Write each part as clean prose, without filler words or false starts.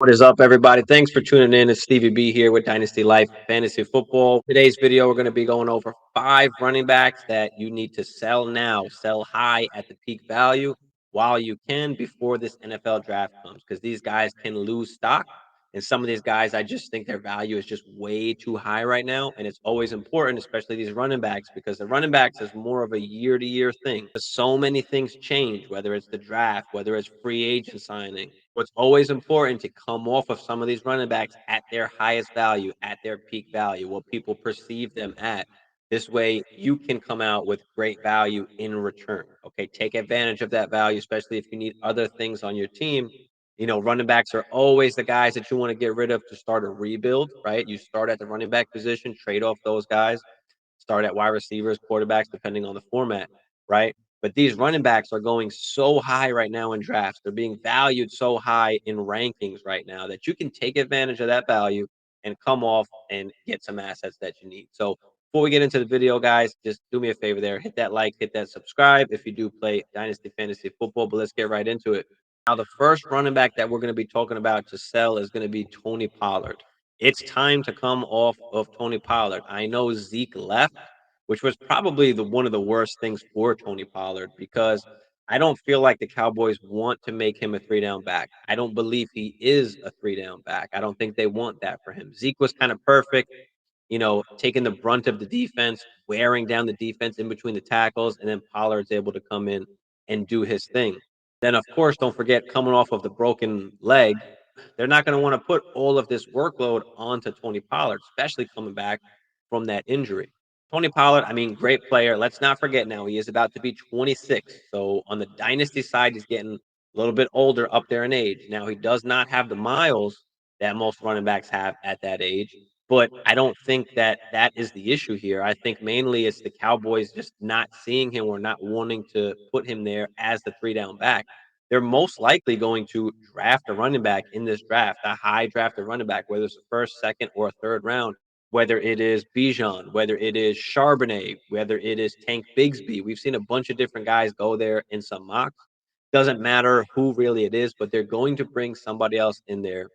What is up, everybody? Thanks for tuning in. It's Stevie B here with Dynasty Life Fantasy Football. Today's video, we're going to be going over 5 running backs that you need to sell now, sell high at the peak value while you can before this NFL draft comes, because these guys can lose stock. And some of these guys, I just think their value is just way too high right now. And it's always important, especially these running backs, because the running backs is more of a year to year thing. So many things change, whether it's the draft, whether it's free agent signing. What's always important to come off of some of these running backs at their highest value, at their peak value, what people perceive them at. This way, you can come out with great value in return. Okay, take advantage of that value, especially if you need other things on your team. Running backs are always the guys that you want to get rid of to start a rebuild, right? You start at the running back position, trade off those guys, start at wide receivers, quarterbacks, depending on the format, right? But these running backs are going so high right now in drafts. They're being valued so high in rankings right now that you can take advantage of that value and come off and get some assets that you need. So before we get into the video, guys, just do me a favor there. Hit that like, hit that subscribe if you do play Dynasty Fantasy Football. But let's get right into it. Now, the first running back that we're going to be talking about to sell is going to be Tony Pollard. It's time to come off of Tony Pollard. I know Zeke left, which was probably one of the worst things for Tony Pollard, because I don't feel like the Cowboys want to make him a 3-down back. I don't believe he is a 3-down back. I don't think they want that for him. Zeke was kind of perfect, taking the brunt of the defense, wearing down the defense in between the tackles, and then Pollard's able to come in and do his thing. Then, of course, don't forget, coming off of the broken leg, they're not going to want to put all of this workload onto Tony Pollard, especially coming back from that injury. Tony Pollard, I mean, great player. Let's not forget now, he is about to be 26. So on the dynasty side, he's getting a little bit older up there in age. Now, he does not have the miles that most running backs have at that age, but I don't think that that is the issue here. I think mainly it's the Cowboys just not seeing him or not wanting to put him there as the 3-down back. They're most likely going to draft a running back in this draft, a high drafted running back, whether it's the first, second, or third round, whether it is Bijan, whether it is Charbonnet, whether it is Tank Bigsby. We've seen a bunch of different guys go there in some mocks. Doesn't matter who really it is, but they're going to bring somebody else in there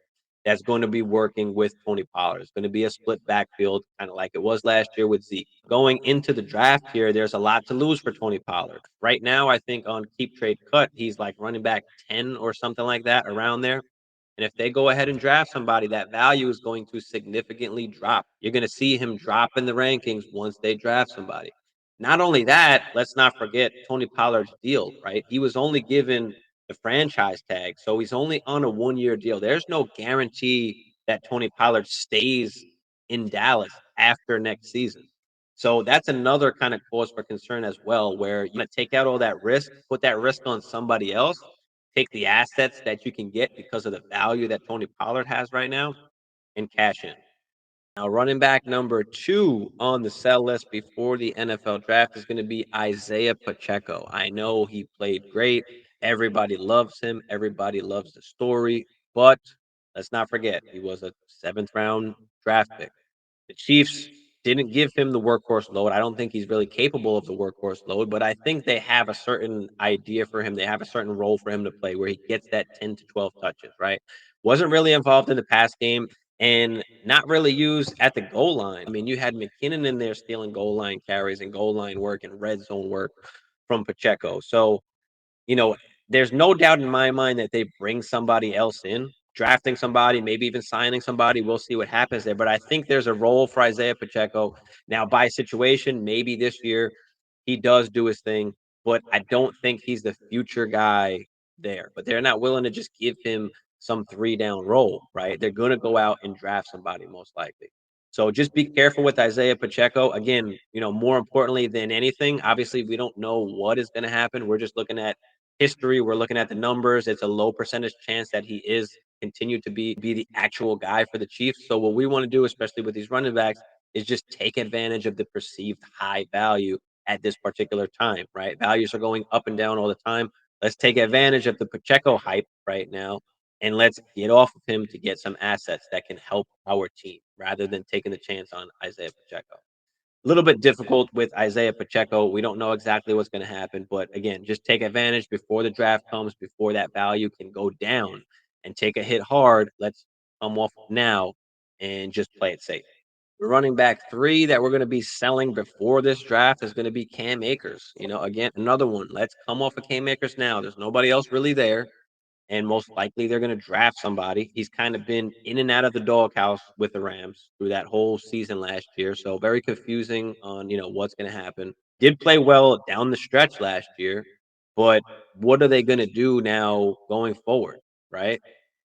that's going to be working with Tony Pollard. It's going to be a split backfield, kind of like it was last year with Zeke. Going into the draft here, there's a lot to lose for Tony Pollard. Right now, I think on Keep Trade Cut, he's like running back 10 or something like that, around there. And if they go ahead and draft somebody, that value is going to significantly drop. You're going to see him drop in the rankings once they draft somebody. Not only that, let's not forget Tony Pollard's deal, right? He was only given the franchise tag, so he's only on a 1-year deal. There's no guarantee that Tony Pollard stays in Dallas after next season. So that's another kind of cause for concern as well, where you take out all that risk, put that risk on somebody else, take the assets that you can get because of the value that Tony Pollard has right now, and cash in. Now, running back number 2 on the sell list before the NFL draft is going to be Isaiah Pacheco. I know he played great. Everybody loves him. Everybody loves the story. But let's not forget, he was a 7th-round draft pick. The Chiefs didn't give him the workhorse load. I don't think he's really capable of the workhorse load, but I think they have a certain idea for him. They have a certain role for him to play where he gets that 10 to 12 touches, right? Wasn't really involved in the pass game and not really used at the goal line. I mean, you had McKinnon in there stealing goal line carries and goal line work and red zone work from Pacheco. So, you know, there's no doubt in my mind that they bring somebody else in, drafting somebody, maybe even signing somebody. We'll see what happens there. But I think there's a role for Isaiah Pacheco. Now, by situation, maybe this year he does do his thing, but I don't think he's the future guy there. But they're not willing to just give him some 3-down role, right? They're going to go out and draft somebody most likely. So just be careful with Isaiah Pacheco. Again, more importantly than anything, obviously we don't know what is going to happen. We're just looking at history. We're looking at the numbers. It's a low percentage chance that he is continued to be the actual guy for the Chiefs. So what we want to do, especially with these running backs, is just take advantage of the perceived high value at this particular time, right? Values are going up and down all the time. Let's take advantage of the Pacheco hype right now, and let's get off of him to get some assets that can help our team rather than taking the chance on Isaiah Pacheco. A little bit difficult with Isaiah Pacheco. We don't know exactly what's going to happen, but again, just take advantage before the draft comes, before that value can go down, and take a hit hard. Let's come off now and just play it safe. Running back 3 that we're gonna be selling before this draft is gonna be Cam Akers. Again, another one. Let's come off of Cam Akers now. There's nobody else really there, and most likely they're gonna draft somebody. He's kind of been in and out of the doghouse with the Rams through that whole season last year, so very confusing on, what's gonna happen. Did play well down the stretch last year, but what are they gonna do now going forward, right?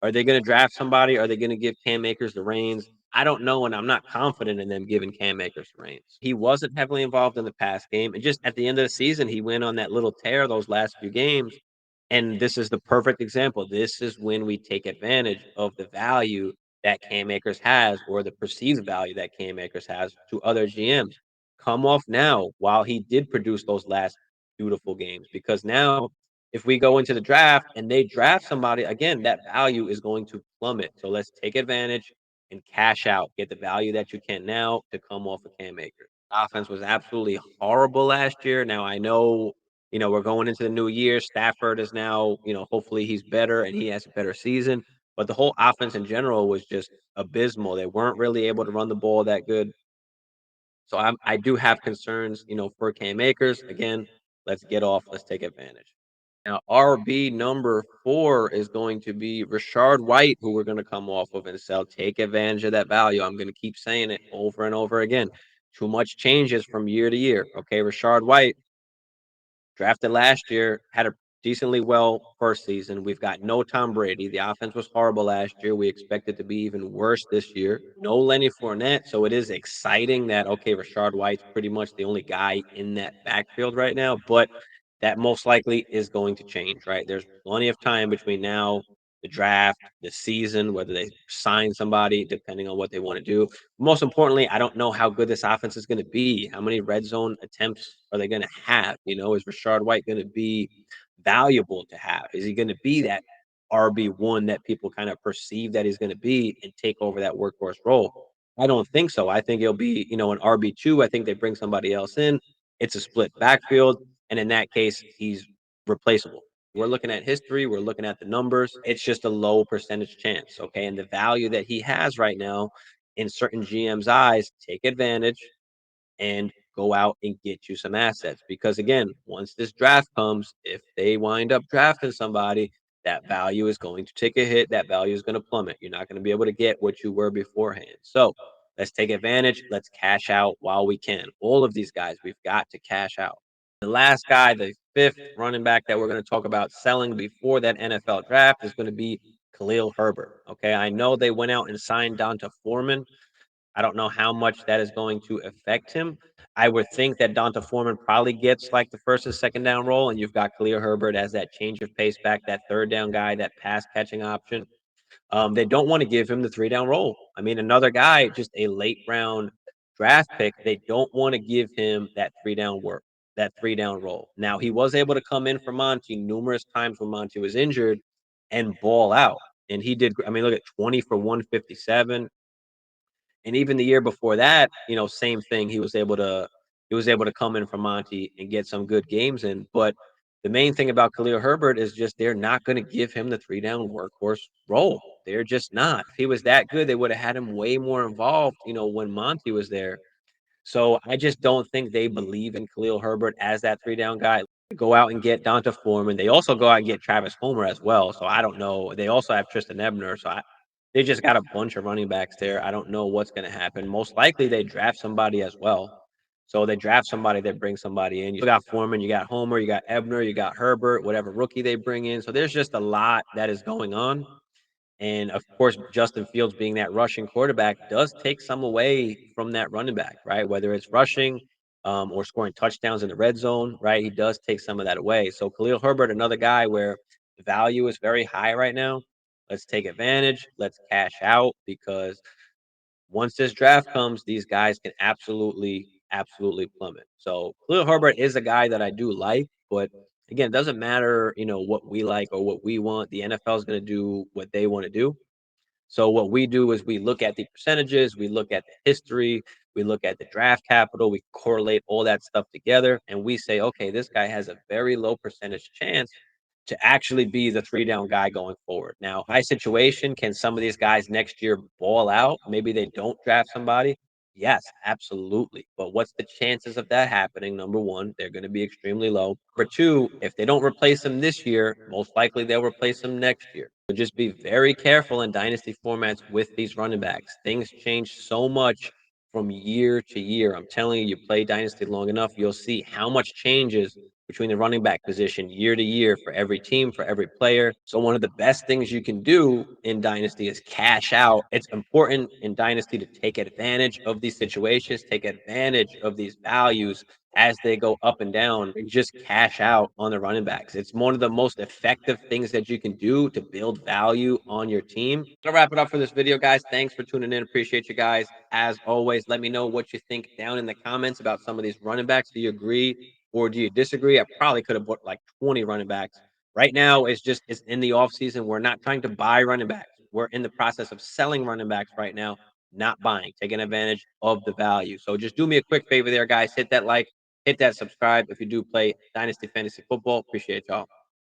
Are they gonna draft somebody? Are they gonna give Cam Akers the reins? I don't know, and I'm not confident in them giving Cam Akers the reins. He wasn't heavily involved in the pass game, and just at the end of the season, he went on that little tear those last few games, and this is the perfect example. This is when we take advantage of the value that Cam Akers has, or the perceived value that Cam Akers has to other GMs. Come off now while he did produce those last beautiful games, because now if we go into the draft and they draft somebody, again, that value is going to plummet. So let's take advantage and cash out. Get the value that you can now to come off of Cam Akers. Offense was absolutely horrible last year. Now I know, we're going into the new year. Stafford is now, hopefully he's better and he has a better season. But the whole offense in general was just abysmal. They weren't really able to run the ball that good. So I do have concerns, for Cam Akers. Again, let's get off. Let's take advantage. Now, RB number 4 is going to be R.WHITE, who we're going to come off of and sell. Take advantage of that value. I'm going to keep saying it over and over again. Too much changes from year to year. Okay, R.WHITE drafted last year, had a decently well first season. We've got no Tom Brady. The offense was horrible last year. We expect it to be even worse this year. No Lenny Fournette. So it is exciting that, okay, R.WHITE's pretty much the only guy in that backfield right now. But that most likely is going to change, right? There's plenty of time between now, the draft, the season, whether they sign somebody, depending on what they want to do. Most importantly, I don't know how good this offense is going to be. How many red zone attempts are they going to have? Is R.WHITE going to be valuable to have? Is he going to be that RB1 that people kind of perceive that he's going to be and take over that workhorse role? I don't think so. I think he'll be, an RB2. I think they bring somebody else in. It's a split backfield. And in that case, he's replaceable. We're looking at history, we're looking at the numbers. It's just a low percentage chance. Okay. And the value that he has right now in certain GM's eyes, take advantage and go out and get you some assets. Because again, once this draft comes, if they wind up drafting somebody, that value is going to take a hit. That value is going to plummet. You're not going to be able to get what you were beforehand. So let's take advantage. Let's cash out while we can. All of these guys, we've got to cash out. The last guy, the 5th running back that we're going to talk about selling before that NFL draft is going to be Khalil Herbert. Okay. I know they went out and signed Donta Foreman. I don't know how much that is going to affect him. I would think that Donta Foreman probably gets like the first and second down role, and you've got Khalil Herbert as that change of pace back, that third down guy, that pass catching option. They don't want to give him the 3 down role. I mean, another guy, just a late round draft pick, they don't want to give him that 3 down work, that 3 down role. Now, he was able to come in for Monty numerous times when Monty was injured and ball out. And he did, I mean, look at 20 for 157. And even the year before that, same thing. He was able to come in from Monty and get some good games in. But the main thing about Khalil Herbert is just they're not going to give him the 3 down workhorse role. They're just not. If he was that good, they would have had him way more involved, when Monty was there. So I just don't think they believe in Khalil Herbert as that 3 down guy. Go out and get Donta Foreman. They also go out and get Travis Homer as well. So I don't know. They also have Tristan Ebner. They just got a bunch of running backs there. I don't know what's going to happen. Most likely they draft somebody as well. So they draft somebody, they bring somebody in. You got Foreman, you got Homer, you got Ebner, you got Herbert, whatever rookie they bring in. So there's just a lot that is going on. And of course, Justin Fields being that rushing quarterback does take some away from that running back, right? Whether it's rushing or scoring touchdowns in the red zone, right? He does take some of that away. So Khalil Herbert, another guy where the value is very high right now. Let's take advantage. Let's cash out because once this draft comes, these guys can absolutely, absolutely plummet. So Khalil Herbert is a guy that I do like, but again, it doesn't matter, what we like or what we want. The NFL is going to do what they want to do. So what we do is we look at the percentages, we look at the history, we look at the draft capital, we correlate all that stuff together, and we say, okay, this guy has a very low percentage chance to actually be the 3 down guy going forward. Now, high situation, can some of these guys next year ball out? Maybe they don't draft somebody. Yes, absolutely. But what's the chances of that happening? Number one, they're going to be extremely low. Number two, if they don't replace them this year, most likely they'll replace them next year. So just be very careful in dynasty formats with these running backs. Things change so much from year to year. I'm telling you, you play dynasty long enough, you'll see how much changes between the running back position year to year for every team, for every player. So one of the best things you can do in Dynasty is cash out. It's important in Dynasty to take advantage of these situations, take advantage of these values as they go up and down, and just cash out on the running backs. It's one of the most effective things that you can do to build value on your team. Gonna wrap it up for this video, guys. Thanks for tuning in. Appreciate you guys. As always, let me know what you think down in the comments about some of these running backs. Do you agree or do you disagree? I probably could have bought like 20 running backs. Right now, it's in the offseason. We're not trying to buy running backs. We're in the process of selling running backs right now, not buying, taking advantage of the value. So just do me a quick favor there, guys. Hit that like, hit that subscribe if you do play Dynasty Fantasy Football. Appreciate y'all.